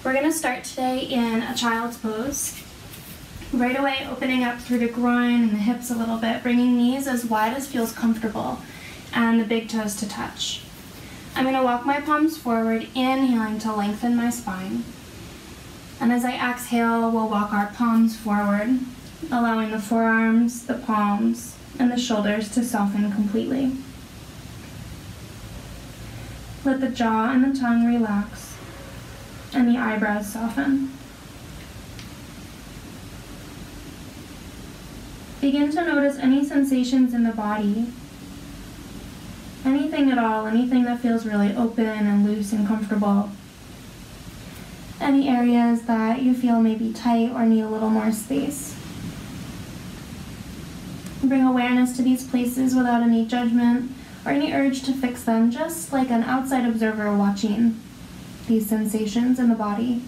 We're going to start today in a child's pose. Right away, opening up through the groin and the hips a little bit, bringing knees as wide as feels comfortable, and the big toes to touch. I'm going to walk my palms forward, inhaling to lengthen my spine. And as I exhale, we'll walk our palms forward, allowing the forearms, the palms, and the shoulders to soften completely. Let the jaw and the tongue relax, and the eyebrows soften. Begin to notice any sensations in the body, anything at all, anything that feels really open and loose and comfortable. Any areas that you feel may be tight or need a little more space. Bring awareness to these places without any judgment or any urge to fix them, just like an outside observer watching these sensations in the body.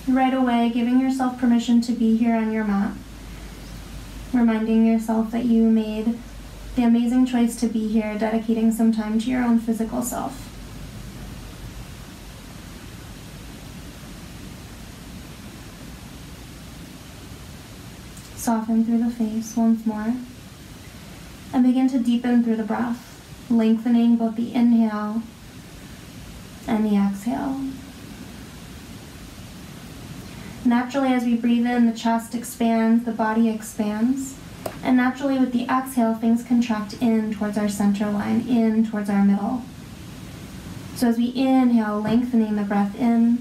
Right away, giving yourself permission to be here on your mat. Reminding yourself that you made the amazing choice to be here, dedicating some time to your own physical self. Soften through the face once more, and begin to deepen through the breath, lengthening both the inhale and the exhale. Naturally, as we breathe in, the chest expands, the body expands, and naturally with the exhale, things contract in towards our center line, in towards our middle. So as we inhale, lengthening the breath in,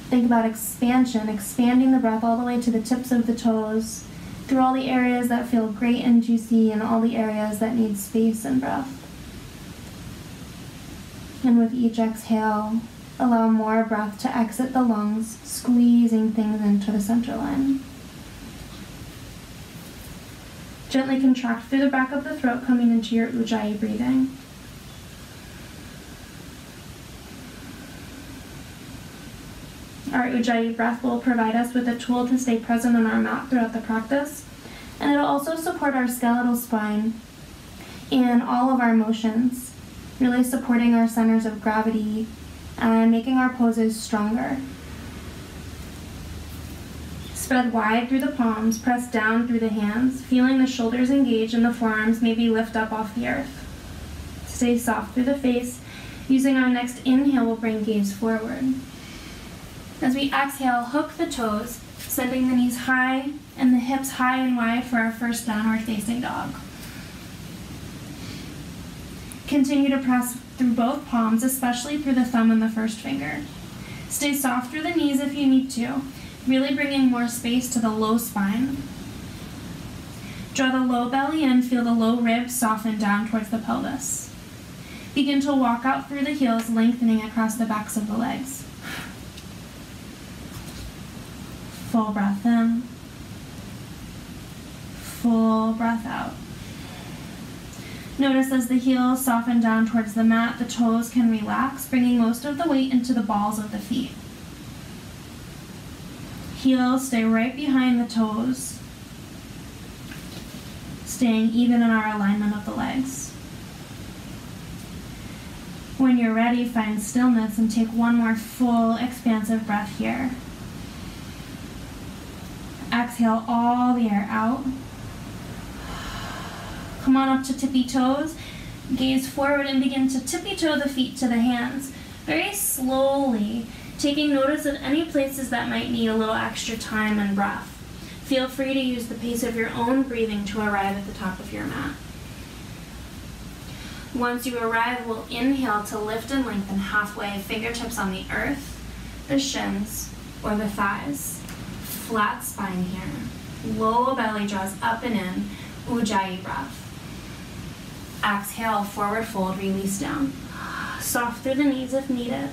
think about expansion, expanding the breath all the way to the tips of the toes, through all the areas that feel great and juicy and all the areas that need space and breath. And with each exhale, allow more breath to exit the lungs, squeezing things into the center line. Gently contract through the back of the throat, coming into your Ujjayi breathing. Our Ujjayi breath will provide us with a tool to stay present on our mat throughout the practice, and it'll also support our skeletal spine in all of our motions, really supporting our centers of gravity and making our poses stronger. Spread wide through the palms, press down through the hands, feeling the shoulders engage and the forearms maybe lift up off the earth. Stay soft through the face. Using our next inhale, we'll bring gaze forward. As we exhale, hook the toes, sending the knees high and the hips high and wide for our first downward facing dog. Continue to press through both palms, especially through the thumb and the first finger. Stay soft through the knees if you need to, really bringing more space to the low spine. Draw the low belly in, feel the low ribs soften down towards the pelvis. Begin to walk out through the heels, lengthening across the backs of the legs. Full breath in, full breath out. Notice as the heels soften down towards the mat, the toes can relax, bringing most of the weight into the balls of the feet. Heels stay right behind the toes, staying even in our alignment of the legs. When you're ready, find stillness and take one more full, expansive breath here. Exhale all the air out. Come on up to tippy toes. Gaze forward and begin to tippy toe the feet to the hands. Very slowly, taking notice of any places that might need a little extra time and breath. Feel free to use the pace of your own breathing to arrive at the top of your mat. Once you arrive, we'll inhale to lift and lengthen halfway, fingertips on the earth, the shins, or the thighs. Flat spine here. Low belly draws up and in, Ujjayi breath. Exhale, forward fold, release down. Soft through the knees if needed.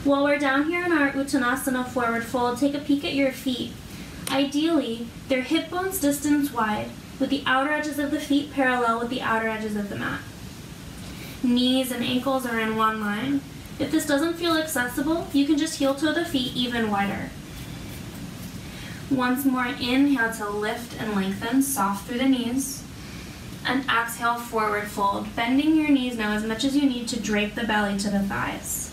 While we're down here in our Uttanasana forward fold, take a peek at your feet. Ideally, they're hip bones distance wide, with the outer edges of the feet parallel with the outer edges of the mat. Knees and ankles are in one line. If this doesn't feel accessible, you can just heel toe the feet even wider. Once more, inhale to lift and lengthen, soft through the knees. And exhale, forward fold, bending your knees now as much as you need to drape the belly to the thighs.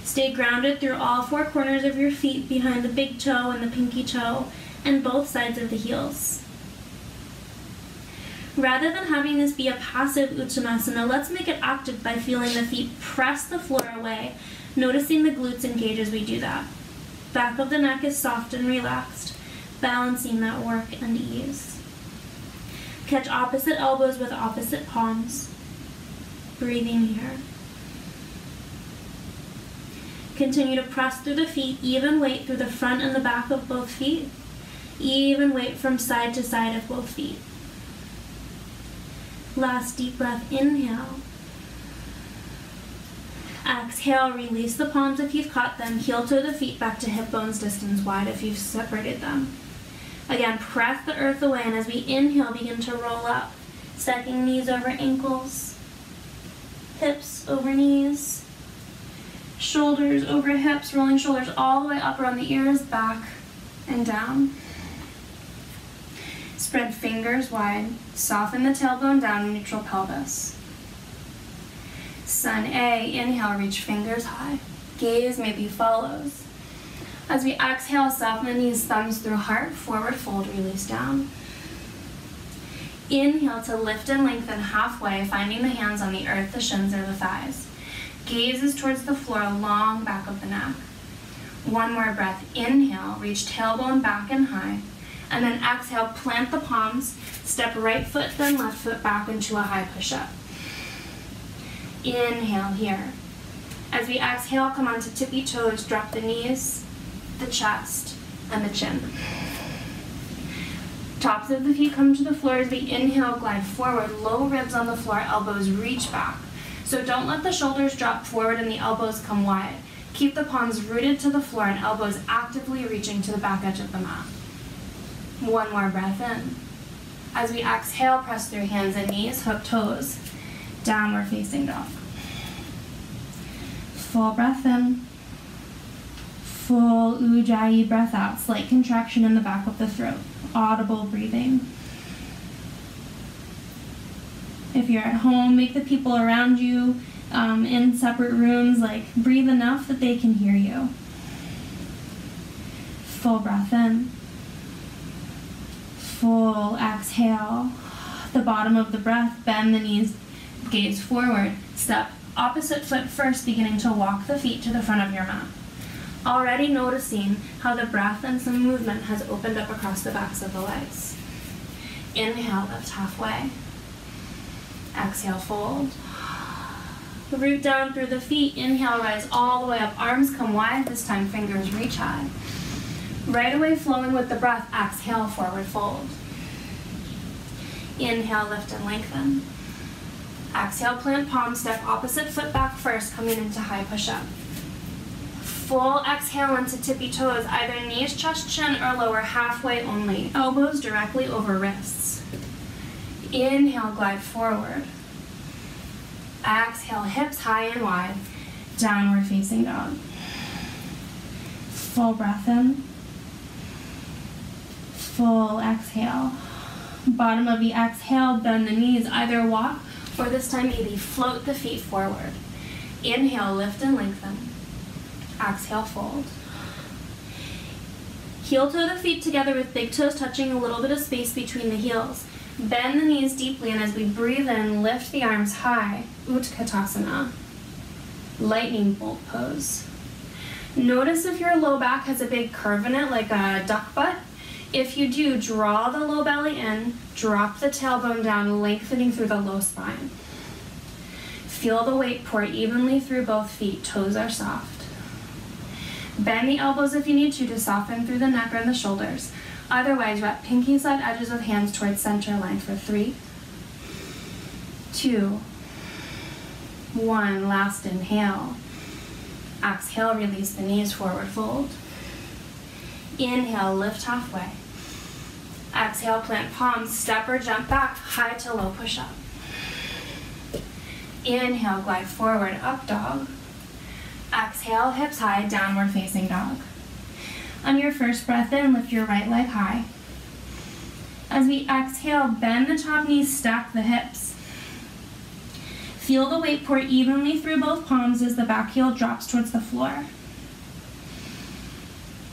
Stay grounded through all four corners of your feet behind the big toe and the pinky toe and both sides of the heels. Rather than having this be a passive Uttanasana, let's make it active by feeling the feet press the floor away, noticing the glutes engage as we do that. Back of the neck is soft and relaxed, balancing that work and ease. Catch opposite elbows with opposite palms. Breathing here. Continue to press through the feet, even weight through the front and the back of both feet. Even weight from side to side of both feet. Last deep breath, inhale. Exhale, release the palms if you've caught them. Heel toe the feet back to hip bones distance wide if you've separated them. Again, press the earth away, and as we inhale, begin to roll up. Stacking knees over ankles. Hips over knees. Shoulders over hips, rolling shoulders all the way up around the ears, back and down. Spread fingers wide, soften the tailbone down, neutral pelvis. Sun A, inhale, reach fingers high. Gaze maybe follows. As we exhale, soften the knees, thumbs through heart, forward fold, release down. Inhale to lift and lengthen halfway, finding the hands on the earth, the shins or the thighs. Gaze is towards the floor, long back of the neck. One more breath, inhale, reach tailbone back and high. And then exhale, plant the palms, step right foot, then left foot back into a high push-up. Inhale here. As we exhale, come onto tippy toes, drop the knees, the chest, and the chin. Tops of the feet come to the floor as we inhale, glide forward, low ribs on the floor, elbows reach back. So don't let the shoulders drop forward and the elbows come wide. Keep the palms rooted to the floor and elbows actively reaching to the back edge of the mat. One more breath in. As we exhale, press through hands and knees, hook toes, downward facing dog. Full breath in. Full Ujjayi breath out, slight contraction in the back of the throat, audible breathing. If you're at home, make the people around you in separate rooms, breathe enough that they can hear you. Full breath in. Full exhale. The bottom of the breath, bend the knees, gaze forward. Step opposite foot first, beginning to walk the feet to the front of your mat. Already noticing how the breath and some movement has opened up across the backs of the legs. Inhale, lift halfway. Exhale, fold. Root down through the feet. Inhale, rise all the way up. Arms come wide. This time, fingers reach high. Right away, flowing with the breath. Exhale, forward fold. Inhale, lift and lengthen. Exhale, plant palms. Step opposite foot back first, coming into high push-up. Full exhale into tippy toes, either knees, chest, chin, or lower halfway only. Elbows directly over wrists. Inhale, glide forward. Exhale, hips high and wide. Downward facing dog. Full breath in. Full exhale. Bottom of the exhale, bend the knees, either walk or this time maybe float the feet forward. Inhale, lift and lengthen. Exhale, fold. Heel toe the feet together with big toes touching a little bit of space between the heels. Bend the knees deeply, and as we breathe in, lift the arms high, Utkatasana, lightning bolt pose. Notice if your low back has a big curve in it, like a duck butt. If you do, draw the low belly in, drop the tailbone down, lengthening through the low spine. Feel the weight pour evenly through both feet, toes are soft. Bend the elbows if you need to soften through the neck or the shoulders. Otherwise, wrap pinky side edges of hands towards center line for 3, 2, 1. Last inhale. Exhale, release the knees, forward fold. Inhale, lift halfway. Exhale, plant palms, step or jump back, high to low push-up. Inhale, glide forward, up dog. Exhale, hips high, downward facing dog. On your first breath in, lift your right leg high. As we exhale, bend the top knee, stack the hips. Feel the weight pour evenly through both palms as the back heel drops towards the floor.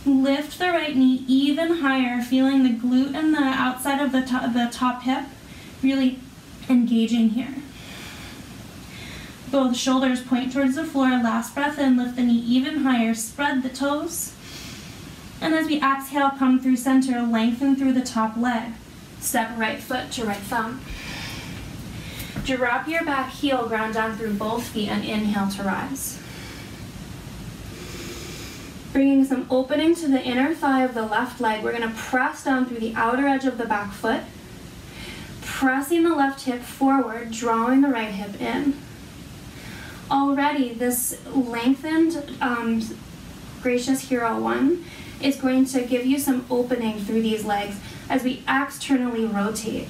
Lift the right knee even higher, feeling the glute and the outside of the top hip really engaging here. Both shoulders point towards the floor. Last breath in, lift the knee even higher, spread the toes. And as we exhale, come through center, lengthen through the top leg. Step right foot to right thumb. Drop your back heel, ground down through both feet, and inhale to rise. Bringing some opening to the inner thigh of the left leg, we're going to press down through the outer edge of the back foot, pressing the left hip forward, drawing the right hip in. Already, this lengthened Gracious Hero 1 is going to give you some opening through these legs as we externally rotate.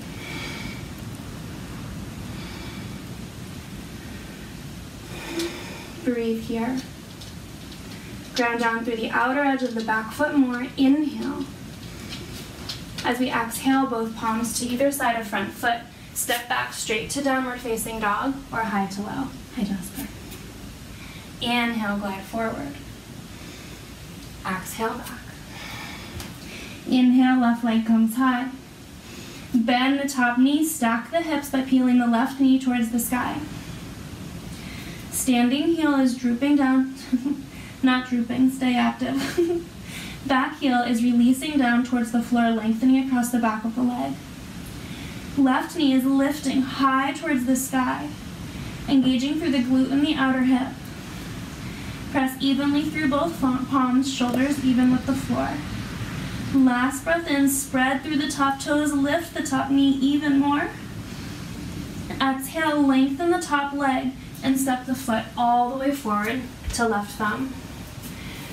Breathe here. Ground down through the outer edge of the back foot more. Inhale. As we exhale, both palms to either side of front foot. Step back straight to downward facing dog or high to low. Hi, Jasper. Inhale, glide forward. Exhale back. Inhale, left leg comes high. Bend the top knee, stack the hips by peeling the left knee towards the sky. Standing heel is drooping down, not drooping, stay active. Back heel is releasing down towards the floor, lengthening across the back of the leg. Left knee is lifting high towards the sky, engaging through the glute and the outer hip. Press evenly through both palms, shoulders even with the floor. Last breath in, spread through the top toes, lift the top knee even more. Exhale, lengthen the top leg and step the foot all the way forward to left thumb.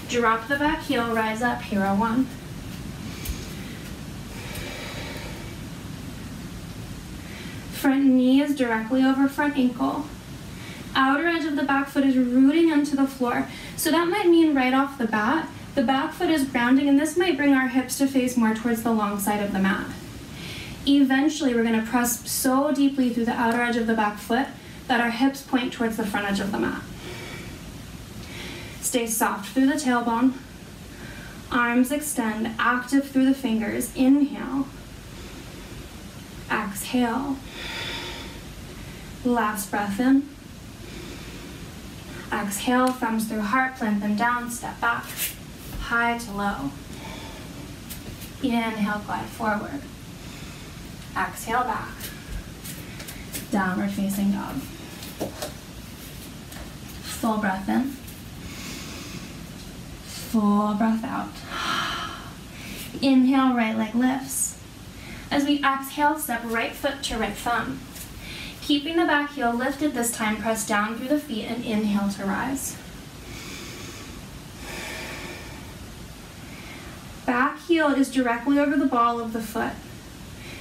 Drop the back heel, rise up, Hero 1. Front knee is directly over front ankle. Outer edge of the back foot is rooting into the floor. So that might mean right off the bat, the back foot is grounding, and this might bring our hips to face more towards the long side of the mat. Eventually, we're going to press so deeply through the outer edge of the back foot that our hips point towards the front edge of the mat. Stay soft through the tailbone. Arms extend, active through the fingers. Inhale. Exhale. Last breath in. Exhale, thumbs through heart, plant them down, step back. High to low. Inhale, glide forward. Exhale back. Downward facing dog. Full breath in. Full breath out. Inhale, right leg lifts. As we exhale, step right foot to right thumb. Keeping the back heel lifted this time, press down through the feet and inhale to rise. Back heel is directly over the ball of the foot.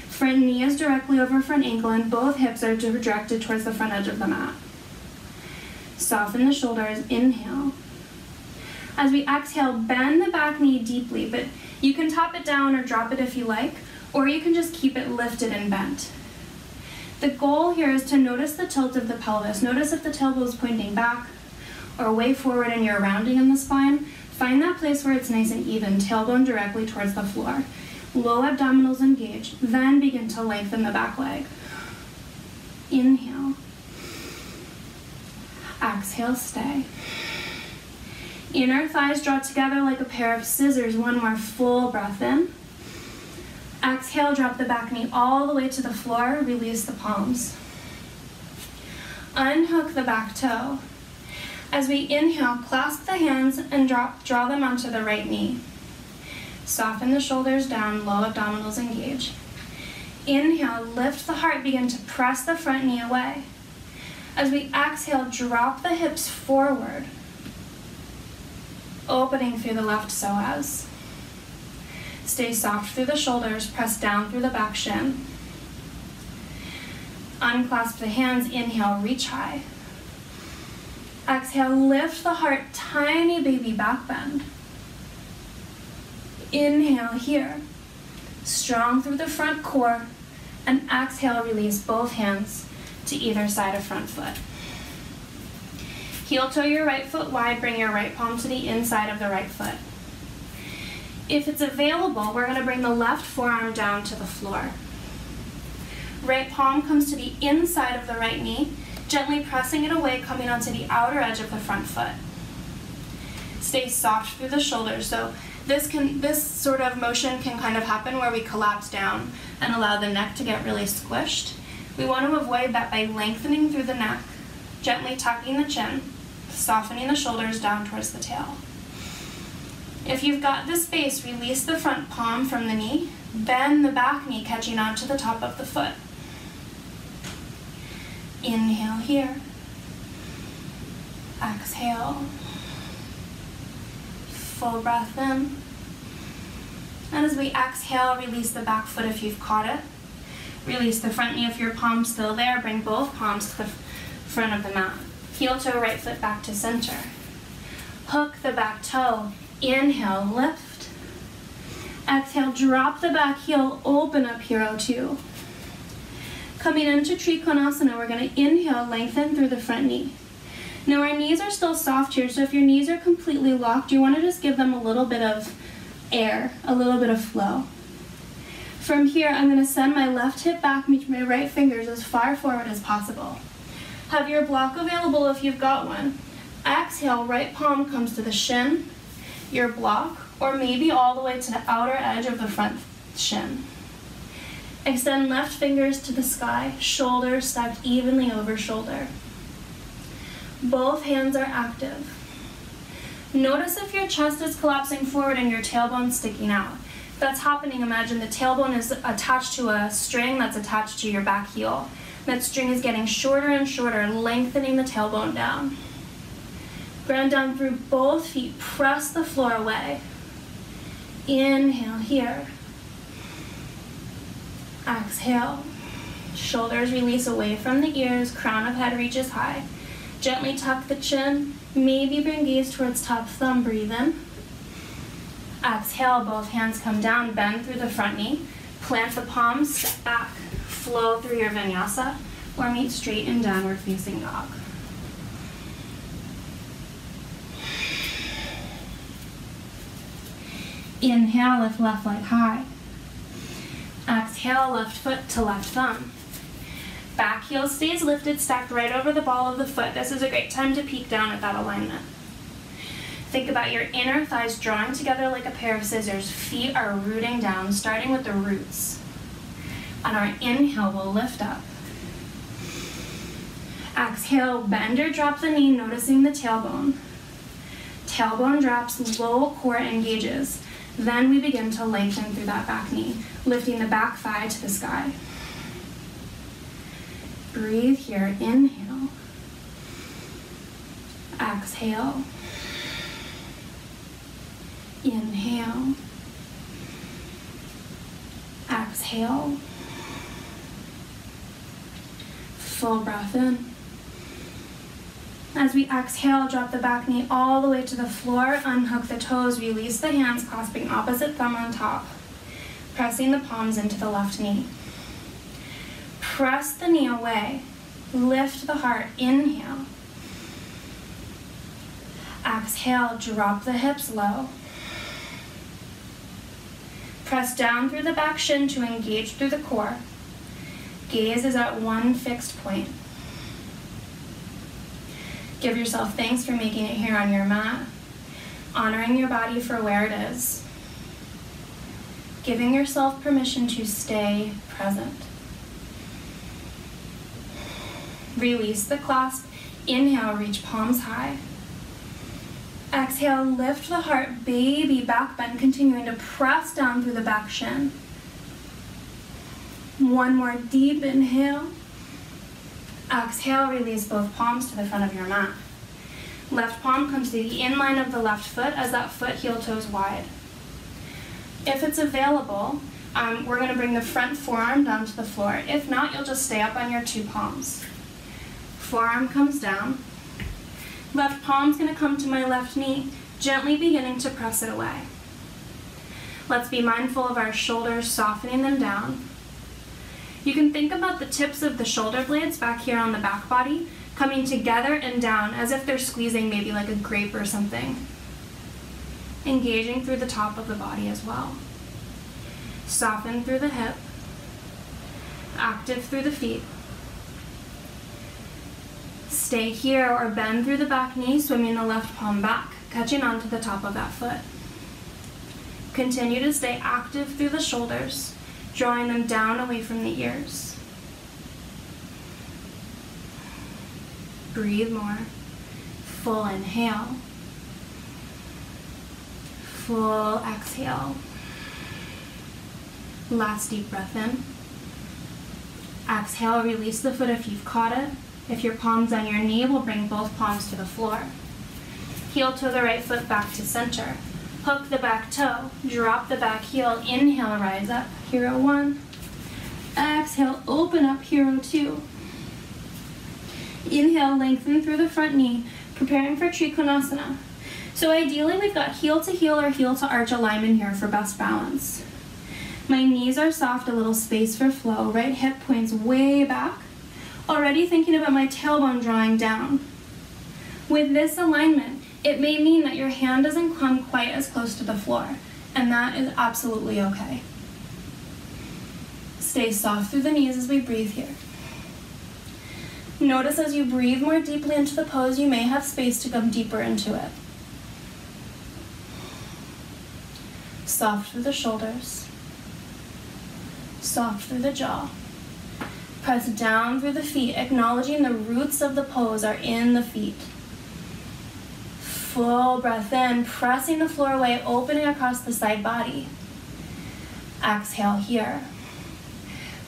Front knee is directly over front ankle, and both hips are directed towards the front edge of the mat. Soften the shoulders, inhale. As we exhale, bend the back knee deeply, but you can top it down or drop it if you like, or you can just keep it lifted and bent. The goal here is to notice the tilt of the pelvis. Notice if the tailbone is pointing back or way forward and you're rounding in the spine. Find that place where it's nice and even, tailbone directly towards the floor. Low abdominals engage, then begin to lengthen the back leg. Inhale. Exhale, stay. Inner thighs draw together like a pair of scissors. One more full breath in. Exhale, drop the back knee all the way to the floor, release the palms. Unhook the back toe. As we inhale, clasp the hands and draw them onto the right knee. Soften the shoulders down, low abdominals engage. Inhale, lift the heart, begin to press the front knee away. As we exhale, drop the hips forward, opening through the left psoas. Stay soft through the shoulders, press down through the back shin. Unclasp the hands, inhale, reach high. Exhale, lift the heart, tiny baby back bend. Inhale here. strong through the front core, and exhale, release both hands to either side of front foot. Heel toe your right foot wide, bring your right palm to the inside of the right foot. If it's available, we're going to bring the left forearm down to the floor. Right palm comes to the inside of the right knee, gently pressing it away, coming onto the outer edge of the front foot. Stay soft through the shoulders. So this sort of motion can kind of happen where we collapse down and allow the neck to get really squished. We want to avoid that by lengthening through the neck, gently tucking the chin, softening the shoulders down towards the tail. If you've got the space, release the front palm from the knee, bend the back knee, catching onto the top of the foot. Inhale here. Exhale. Full breath in. And as we exhale, release the back foot if you've caught it. Release the front knee if your palm's still there. Bring both palms to the front of the mat. Heel toe right foot back to center. Hook the back toe. Inhale, lift. Exhale, drop the back heel, open up Hero 2. Coming into Trikonasana, we're going to inhale, lengthen through the front knee. Now our knees are still soft here, so if your knees are completely locked, you want to just give them a little bit of air, a little bit of flow. From here, I'm going to send my left hip back, meet my right fingers as far forward as possible. Have your block available if you've got one. Exhale, right palm comes to the shin, your block, or maybe all the way to the outer edge of the front shin. Extend left fingers to the sky, shoulders stacked evenly over shoulder. Both hands are active. Notice if your chest is collapsing forward and your tailbone sticking out. If that's happening, imagine the tailbone is attached to a string that's attached to your back heel. That string is getting shorter and shorter, lengthening the tailbone down. Ground down through both feet, press the floor away. Inhale here. Exhale. Shoulders release away from the ears, crown of head reaches high. Gently tuck the chin, maybe bring gaze towards top thumb, breathe in. Exhale, both hands come down, bend through the front knee. Plant the palms, step back, flow through your vinyasa, or meet straight in downward facing dog. Inhale, lift left leg high. Exhale, left foot to left thumb. Back heel stays lifted, stacked right over the ball of the foot. This is a great time to peek down at that alignment. Think about your inner thighs drawing together like a pair of scissors. Feet are rooting down, starting with the roots. On our inhale, we'll lift up. Exhale, bend or drop the knee, noticing the tailbone. Tailbone drops, low core engages. Then we begin to lengthen through that back knee, lifting the back thigh to the sky. Breathe here, inhale. Exhale. Inhale. Exhale. Full breath in. As we exhale, drop the back knee all the way to the floor, unhook the toes, release the hands, clasping opposite thumb on top, pressing the palms into the left knee. Press the knee away, lift the heart, inhale. Exhale, drop the hips low. Press down through the back shin to engage through the core. Gaze is at one fixed point. Give yourself thanks for making it here on your mat, honoring your body for where it is, giving yourself permission to stay present. Release the clasp. Inhale, reach palms high. Exhale, lift the heart, baby back bend, continuing to press down through the back shin. One more deep inhale. Exhale, release both palms to the front of your mat. Left palm comes to the inline of the left foot as that foot heel toes wide. If it's available, we're going to bring the front forearm down to the floor. If not, you'll just stay up on your two palms. Forearm comes down. Left palm's going to come to my left knee, gently beginning to press it away. Let's be mindful of our shoulders, softening them down. You can think about the tips of the shoulder blades back here on the back body coming together and down as if they're squeezing maybe like a grape or something. Engaging through the top of the body as well. Soften through the hip. Active through the feet. Stay here or bend through the back knee, swimming the left palm back, catching onto the top of that foot. Continue to stay active through the shoulders, drawing them down away from the ears. Breathe more. Full inhale. Full exhale. Last deep breath in. Exhale, release the foot if you've caught it. If your palm's on your knee, we'll bring both palms to the floor. Heel toe the right foot back to center. Hook the back toe, drop the back heel, inhale, rise up, hero 1. Exhale, open up, hero 2. Inhale, lengthen through the front knee, preparing for Trikonasana. So ideally, we've got heel to heel or heel to arch alignment here for best balance. My knees are soft, a little space for flow, right hip points way back. Already thinking about my tailbone drawing down. With this alignment, it may mean that your hand doesn't come quite as close to the floor, and that is absolutely okay. Stay soft through the knees as we breathe here. Notice as you breathe more deeply into the pose, you may have space to come deeper into it. Soft through the shoulders. Soft through the jaw. Press down through the feet, acknowledging the roots of the pose are in the feet. Full breath in, pressing the floor away, opening across the side body. Exhale here.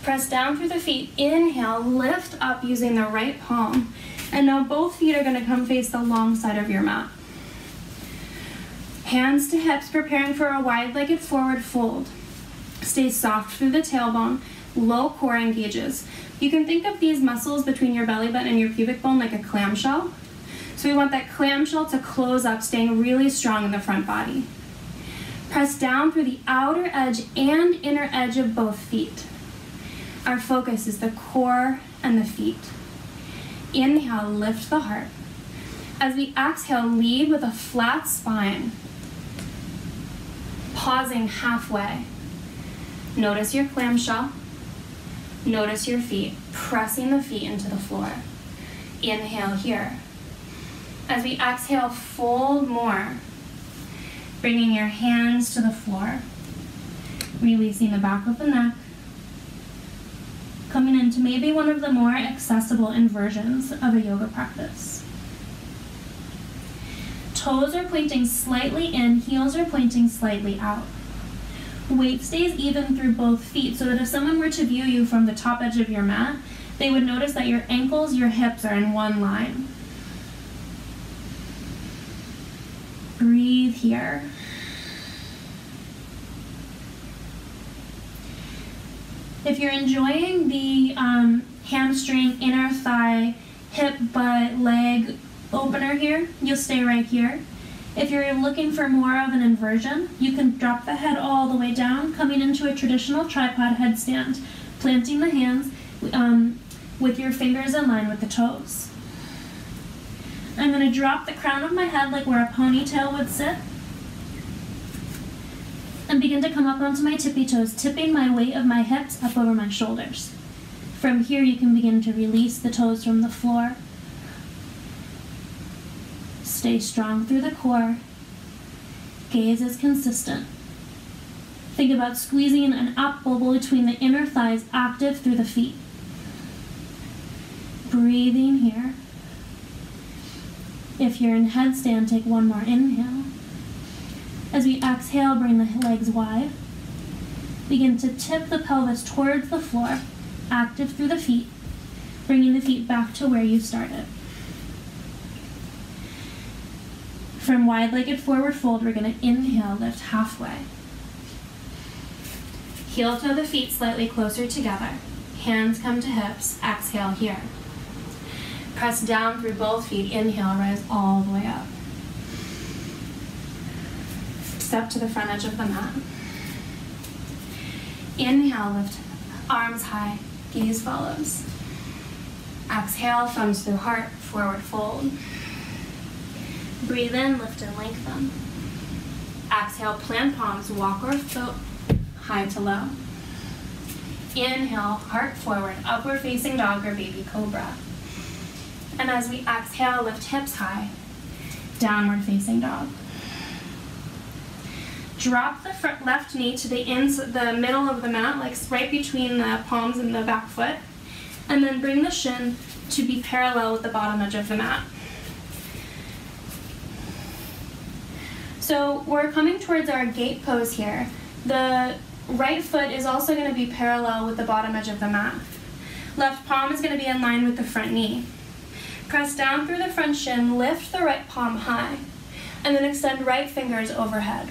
Press down through the feet. Inhale, lift up using the right palm. And now both feet are going to come face the long side of your mat. Hands to hips, preparing for a wide-legged forward fold. Stay soft through the tailbone. Low core engages. You can think of these muscles between your belly button and your pubic bone like a clamshell. So we want that clamshell to close up, staying really strong in the front body. Press down through the outer edge and inner edge of both feet. Our focus is the core and the feet. Inhale, lift the heart. As we exhale, lead with a flat spine. Pausing halfway. Notice your clamshell. Notice your feet, pressing the feet into the floor. Inhale here. As we exhale, fold more. Bringing your hands to the floor. Releasing the back of the neck. Coming into maybe one of the more accessible inversions of a yoga practice. Toes are pointing slightly in, heels are pointing slightly out. Weight stays even through both feet so that if someone were to view you from the top edge of your mat, they would notice that your ankles, your hips are in one line. Breathe here. If you're enjoying the hamstring, inner thigh, hip, butt, leg opener here, you'll stay right here. If you're looking for more of an inversion, you can drop the head all the way down, coming into a traditional tripod headstand, planting the hands with your fingers in line with the toes. I'm going to drop the crown of my head like where a ponytail would sit, and begin to come up onto my tippy toes, tipping my weight of my hips up over my shoulders. From here, you can begin to release the toes from the floor. Stay strong through the core. Gaze is consistent. Think about squeezing an up bubble between the inner thighs, active through the feet. Breathing here. If you're in headstand, take one more inhale. As we exhale, bring the legs wide. Begin to tip the pelvis towards the floor, active through the feet, bringing the feet back to where you started. From wide-legged forward fold, we're going to inhale, lift halfway. Heel toe the feet slightly closer together. Hands come to hips. Exhale here. Press down through both feet. Inhale, rise all the way up. Step to the front edge of the mat. Inhale, lift arms high, gaze follows. Exhale, thumbs through heart, forward fold. Breathe in, lift and lengthen. Exhale, plant palms, walk or float, high to low. Inhale, heart forward, upward facing dog or baby cobra. And as we exhale, lift hips high, downward facing dog. Drop the left knee to the middle of the mat, like right between the palms and the back foot, and then bring the shin to be parallel with the bottom edge of the mat. So we're coming towards our gate pose here. The right foot is also going to be parallel with the bottom edge of the mat. Left palm is going to be in line with the front knee. Press down through the front shin, lift the right palm high, and then extend right fingers overhead.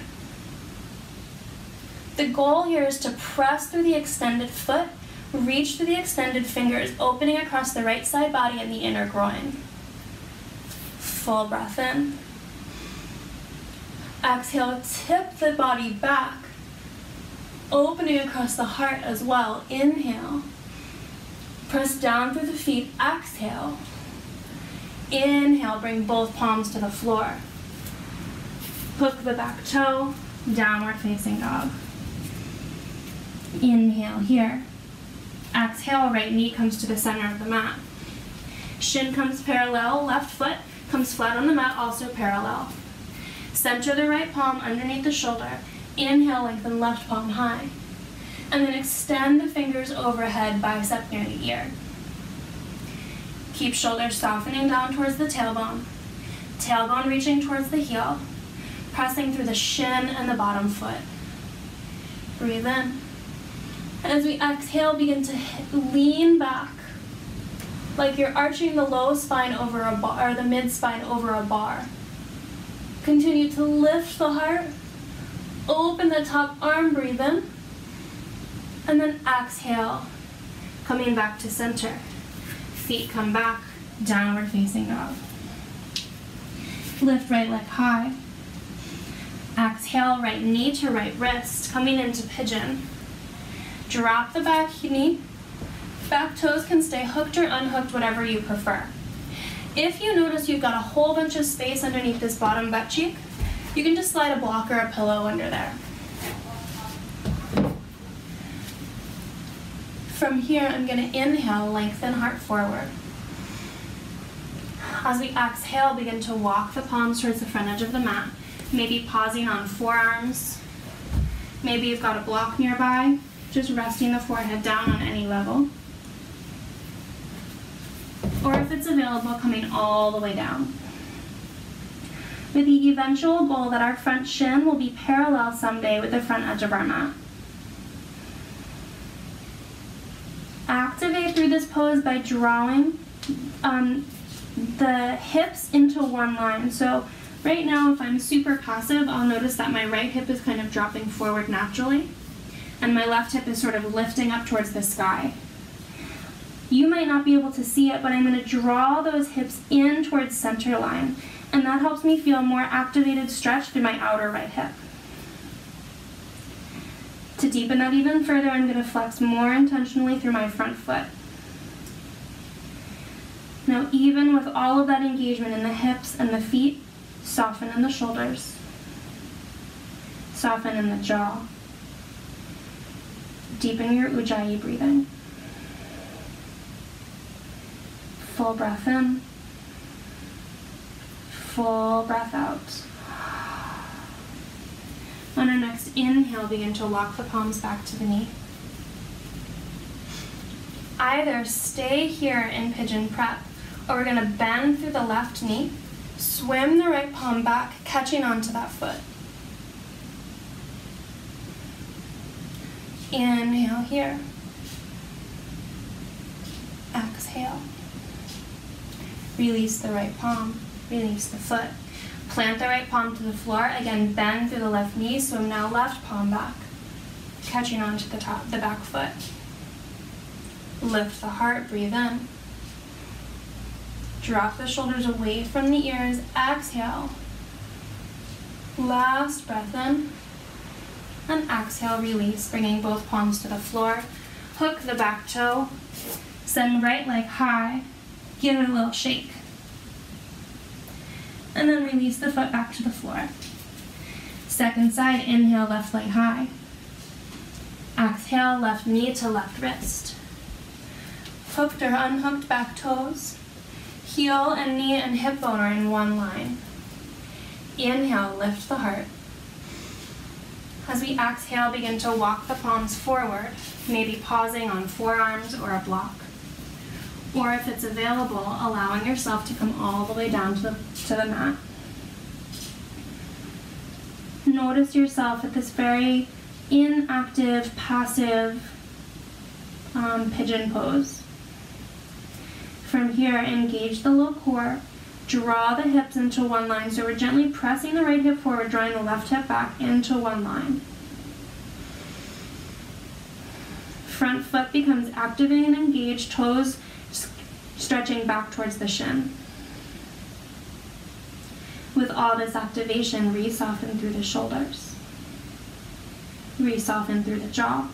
The goal here is to press through the extended foot, reach through the extended fingers, opening across the right side body and the inner groin. Full breath in. Exhale, tip the body back, opening across the heart as well. Inhale. Press down through the feet. Exhale. Inhale, bring both palms to the floor. Hook the back toe, downward facing dog. Inhale here. Exhale, right knee comes to the center of the mat. Shin comes parallel, left foot comes flat on the mat, also parallel. Center the right palm underneath the shoulder. Inhale, lengthen left palm high. And then extend the fingers overhead, bicep near the ear. Keep shoulders softening down towards the tailbone. Tailbone reaching towards the heel. Pressing through the shin and the bottom foot. Breathe in. And as we exhale, begin to lean back, like you're arching the low spine over a bar, or the mid spine over a bar. Continue to lift the heart, open the top arm, breathe in, and then exhale, coming back to center. Feet come back, downward facing dog. Lift right leg high. Exhale, right knee to right wrist, coming into pigeon. Drop the back knee. Back toes can stay hooked or unhooked, whatever you prefer. If you notice you've got a whole bunch of space underneath this bottom butt cheek, you can just slide a block or a pillow under there. From here, I'm going to inhale, lengthen heart forward. As we exhale, begin to walk the palms towards the front edge of the mat, maybe pausing on forearms. Maybe you've got a block nearby, just resting the forehead down on any level. Or if it's available, coming all the way down. With the eventual goal that our front shin will be parallel someday with the front edge of our mat. Activate through this pose by drawing the hips into one line. So right now, if I'm super passive, I'll notice that my right hip is kind of dropping forward naturally, and my left hip is sort of lifting up towards the sky. You might not be able to see it, but I'm going to draw those hips in towards center line, and that helps me feel more activated stretch through my outer right hip. To deepen that even further, I'm going to flex more intentionally through my front foot. Now, even with all of that engagement in the hips and the feet, soften in the shoulders, soften in the jaw. Deepen your Ujjayi breathing. Full breath in, full breath out. On our next inhale, begin to walk the palms back to the knee. Either stay here in pigeon prep, or we're going to bend through the left knee, swim the right palm back, catching onto that foot. Inhale here. Exhale. Release the right palm, release the foot. Plant the right palm to the floor. Again, bend through the left knee, swim now left palm back, catching onto the back foot. Lift the heart, breathe in. Drop the shoulders away from the ears, exhale. Last breath in. And exhale, release, bringing both palms to the floor. Hook the back toe, send right leg high, give it a little shake. And then release the foot back to the floor. Second side, inhale, left leg high. Exhale, left knee to left wrist. Hooked or unhooked back toes. Heel and knee and hip bone are in one line. Inhale, lift the heart. As we exhale, begin to walk the palms forward, maybe pausing on forearms or a block. Or if it's available, allowing yourself to come all the way down to the mat. Notice yourself at this very inactive, passive pigeon pose. From here, engage the low core, draw the hips into one line. So we're gently pressing the right hip forward, drawing the left hip back into one line. Front foot becomes active and engaged, toes stretching back towards the shin. With all this activation, re-soften through the shoulders. Re-soften through the jaw.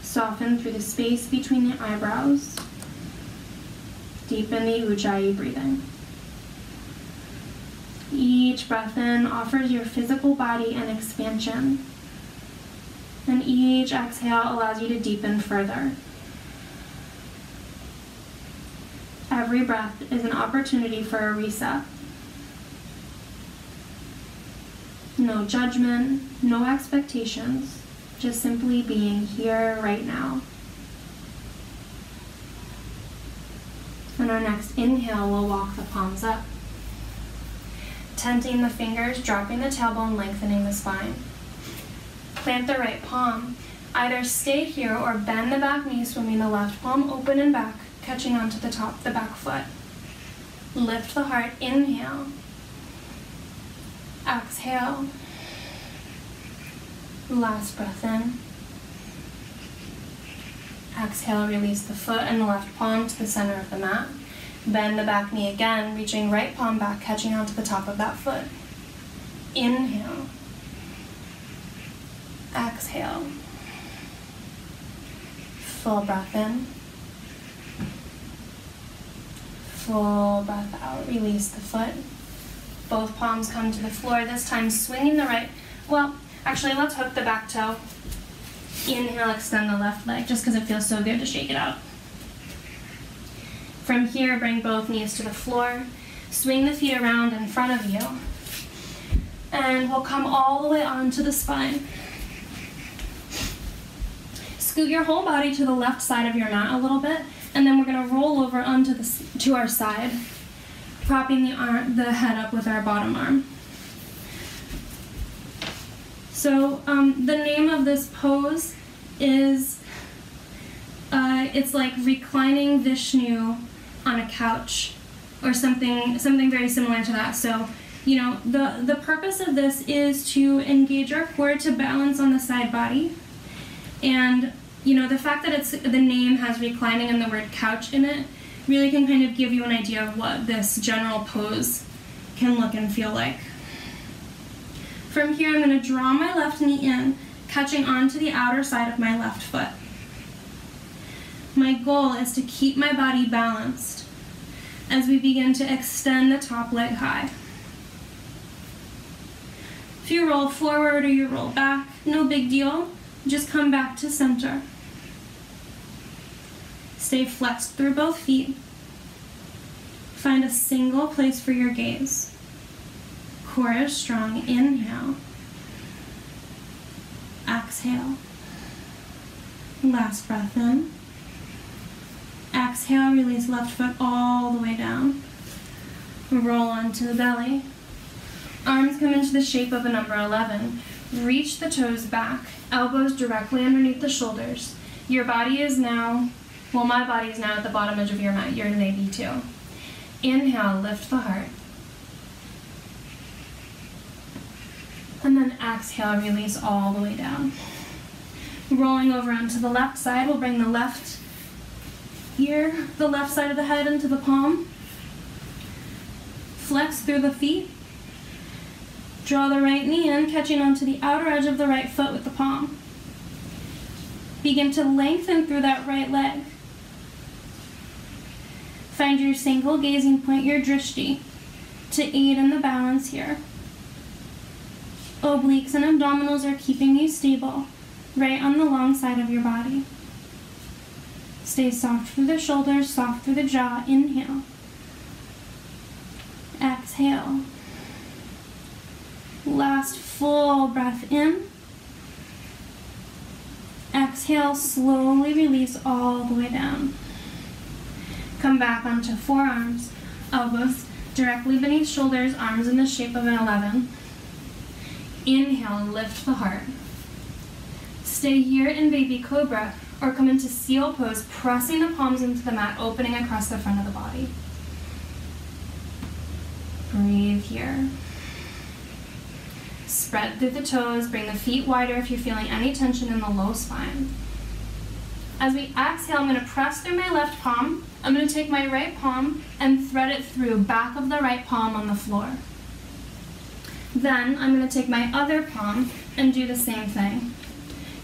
Soften through the space between the eyebrows. Deepen the Ujjayi breathing. Each breath in offers your physical body an expansion. And each exhale allows you to deepen further. Every breath is an opportunity for a reset. No judgment, no expectations, just simply being here right now. On our next inhale, we'll walk the palms up. Tenting the fingers, dropping the tailbone, lengthening the spine. Plant the right palm. Either stay here or bend the back knee, swimming the left palm open and back, catching onto the top of the back foot. Lift the heart, inhale. Exhale. Last breath in. Exhale, release the foot and the left palm to the center of the mat. Bend the back knee again, reaching right palm back, catching onto the top of that foot. Inhale. Exhale. Full breath in. Full breath out. Release the foot. Both palms come to the floor, this time swinging the right. Well, actually, let's hook the back toe. Inhale, extend the left leg, just because it feels so good to shake it out. From here, bring both knees to the floor. Swing the feet around in front of you. And we'll come all the way onto the spine. Scoot your whole body to the left side of your mat a little bit, and then we're going to roll over onto to our side, propping the head up with our bottom arm. So the name of this pose is, it's like reclining Vishnu on a couch, or something very similar to that. So, you know, the purpose of this is to engage our core, to balance on the side body. And, you know, the fact that the name has reclining and the word couch in it really can kind of give you an idea of what this general pose can look and feel like. From here, I'm going to draw my left knee in, catching onto the outer side of my left foot. My goal is to keep my body balanced as we begin to extend the top leg high. If you roll forward or you roll back, no big deal. Just come back to center. Stay flexed through both feet. Find a single place for your gaze. Core is strong. Inhale. Exhale. Last breath in. Exhale, release left foot all the way down. Roll onto the belly. Arms come into the shape of a number 11. Reach the toes back, elbows directly underneath the shoulders. Your body is now, well, my body is now at the bottom edge of your mat. You're may be too. Inhale, lift the heart. And then exhale, release all the way down. Rolling over onto the left side, we'll bring the left ear, the left side of the head into the palm. Flex through the feet. Draw the right knee in, catching onto the outer edge of the right foot with the palm. Begin to lengthen through that right leg. Find your single gazing point, your drishti, to aid in the balance here. Obliques and abdominals are keeping you stable, right on the long side of your body. Stay soft through the shoulders, soft through the jaw. Inhale. Exhale. Last full breath in. Exhale, slowly release all the way down. Come back onto forearms, elbows directly beneath shoulders, arms in the shape of an 11. Inhale, lift the heart. Stay here in baby cobra or come into seal pose, pressing the palms into the mat, opening across the front of the body. Breathe here. Spread through the toes, bring the feet wider if you're feeling any tension in the low spine. As we exhale, I'm going to press through my left palm. I'm going to take my right palm and thread it through back of the right palm on the floor. Then I'm going to take my other palm and do the same thing,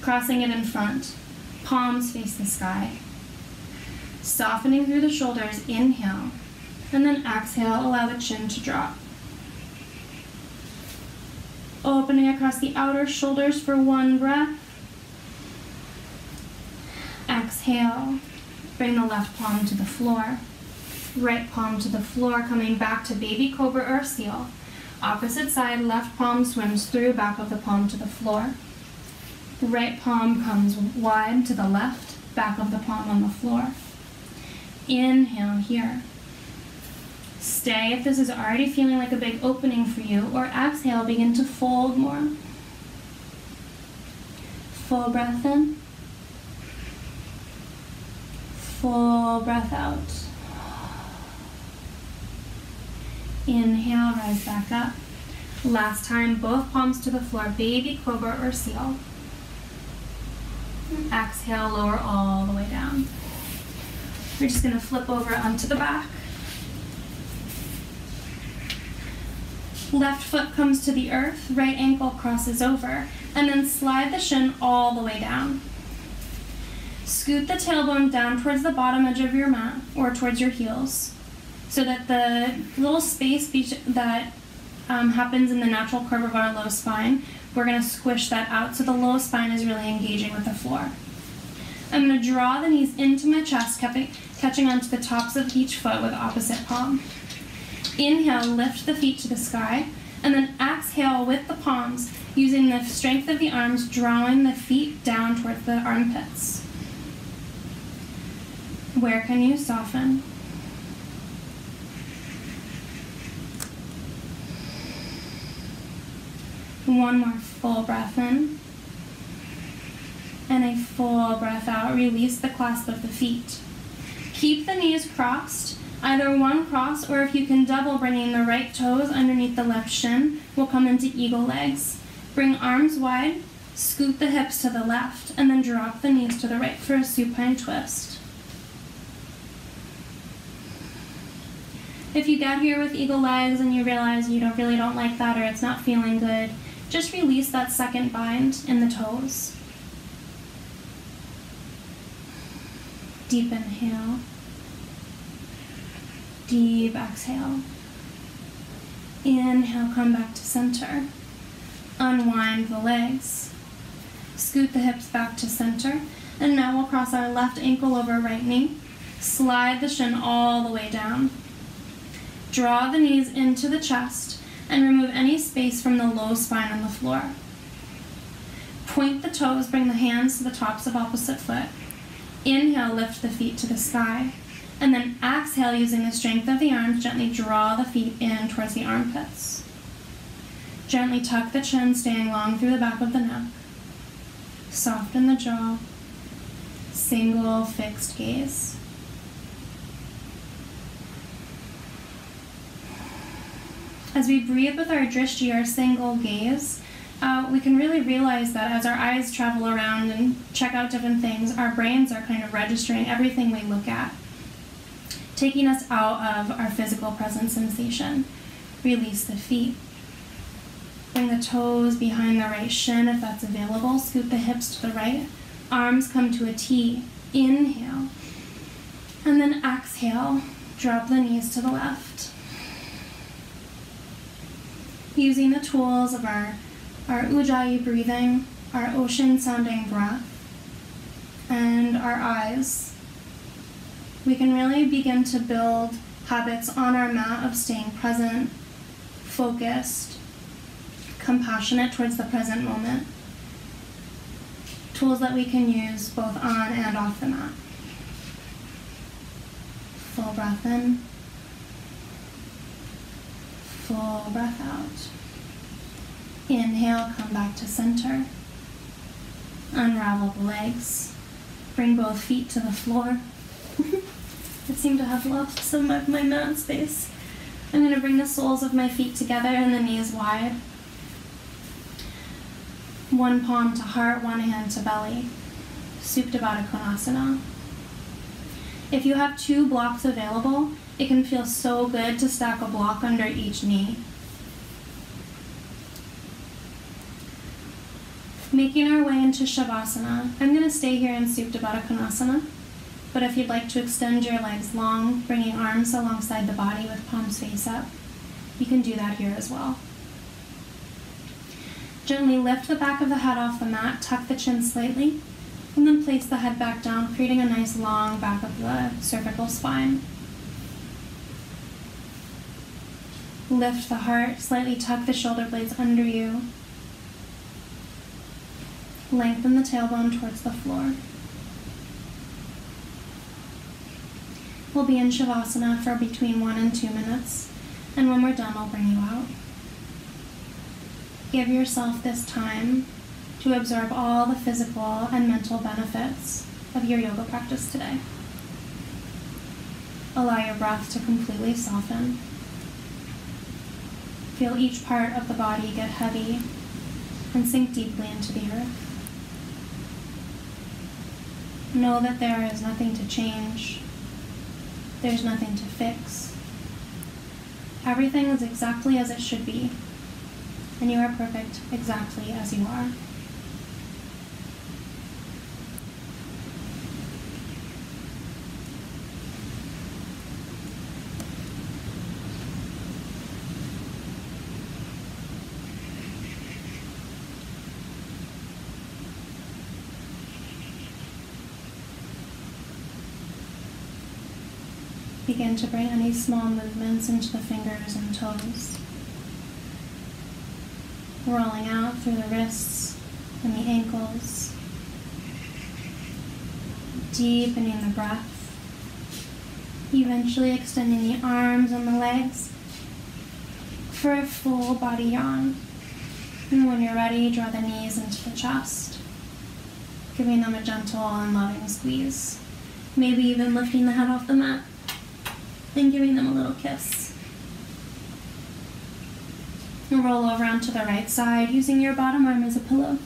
crossing it in front. Palms face the sky. Softening through the shoulders, inhale, and then exhale, allow the chin to drop. Opening across the outer shoulders for one breath. Exhale, bring the left palm to the floor. Right palm to the floor, coming back to baby cobra or seal. Opposite side, left palm swims through, back of the palm to the floor. Right palm comes wide to the left, back of the palm on the floor. Inhale here. Stay if this is already feeling like a big opening for you, or exhale, begin to fold more. Full breath in. Full breath out. Inhale, rise back up. Last time, both palms to the floor, baby cobra or seal. Exhale, lower all the way down. We're just going to flip over onto the back. Left foot comes to the earth, right ankle crosses over, and then slide the shin all the way down. Scoot the tailbone down towards the bottom edge of your mat or towards your heels so that the little space that happens in the natural curve of our low spine, we're going to squish that out so the low spine is really engaging with the floor. I'm going to draw the knees into my chest, catching onto the tops of each foot with opposite palm. Inhale, lift the feet to the sky, and then exhale with the palms, using the strength of the arms, drawing the feet down towards the armpits. Where can you soften? One more full breath in, and a full breath out. Release the clasp of the feet. Keep the knees crossed, either one cross, or if you can double, bringing the right toes underneath the left shin, we'll come into eagle legs. Bring arms wide, scoot the hips to the left, and then drop the knees to the right for a supine twist. If you get here with eagle legs and you realize you really don't like that or it's not feeling good, just release that second bind in the toes. Deep inhale. Deep exhale. Inhale, come back to center. Unwind the legs. Scoot the hips back to center. And now we'll cross our left ankle over right knee. Slide the shin all the way down. Draw the knees into the chest and remove any space from the low spine on the floor. Point the toes, bring the hands to the tops of opposite foot. Inhale, lift the feet to the sky. And then exhale, using the strength of the arms, gently draw the feet in towards the armpits. Gently tuck the chin, staying long through the back of the neck. Soften the jaw. Single fixed gaze. As we breathe with our drishti, our single gaze, we can really realize that as our eyes travel around and check out different things, our brains are kind of registering everything we look at, taking us out of our physical present sensation. Release the feet. Bring the toes behind the right shin if that's available. Scoot the hips to the right. Arms come to a T. Inhale. And then exhale. Drop the knees to the left. Using the tools of our Ujjayi breathing, our ocean sounding breath, and our eyes, we can really begin to build habits on our mat of staying present, focused, compassionate towards the present moment. Tools that we can use both on and off the mat. Full breath in. Full breath out. Inhale, come back to center. Unravel the legs. Bring both feet to the floor. I seem to have lost some of my mat space. I'm going to bring the soles of my feet together and the knees wide. One palm to heart, one hand to belly. Supta Baddha Konasana. If you have 2 blocks available, it can feel so good to stack a block under each knee. Making our way into Shavasana. I'm going to stay here in Supta Baddha Konasana, but if you'd like to extend your legs long, bringing arms alongside the body with palms face up, you can do that here as well. Gently lift the back of the head off the mat, tuck the chin slightly, and then place the head back down, creating a nice long back of the cervical spine. Lift the heart, slightly tuck the shoulder blades under you. Lengthen the tailbone towards the floor. We'll be in Shavasana for between 1 and 2 minutes, and when we're done, I'll bring you out. Give yourself this time to absorb all the physical and mental benefits of your yoga practice today. Allow your breath to completely soften. Feel each part of the body get heavy and sink deeply into the earth. Know that there is nothing to change. There's nothing to fix. Everything is exactly as it should be, and you are perfect exactly as you are. Begin to bring any small movements into the fingers and toes. Rolling out through the wrists and the ankles. Deepening the breath. Eventually extending the arms and the legs for a full body yawn. And when you're ready, draw the knees into the chest, giving them a gentle and loving squeeze. Maybe even lifting the head off the mat and giving them a little kiss. And roll over onto the right side, using your bottom arm as a pillow.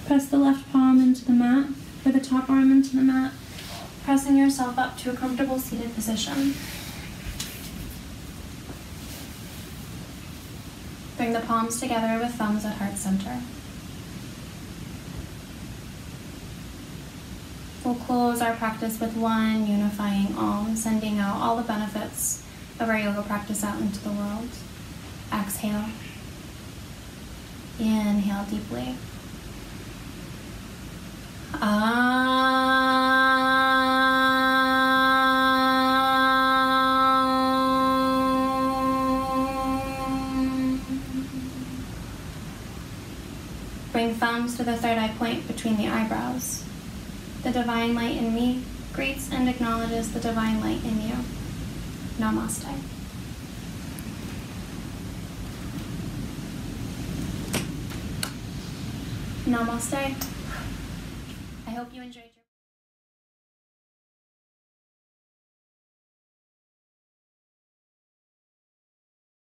Press the left palm into the mat, or the top arm into the mat, pressing yourself up to a comfortable seated position. Bring the palms together with thumbs at heart center. We'll close our practice with one unifying Om, sending out all the benefits of our yoga practice out into the world. Exhale. Inhale deeply. Bring thumbs to the third eye point between the eyebrows. The divine light in me greets and acknowledges the divine light in you. Namaste. Namaste. I hope you enjoyed.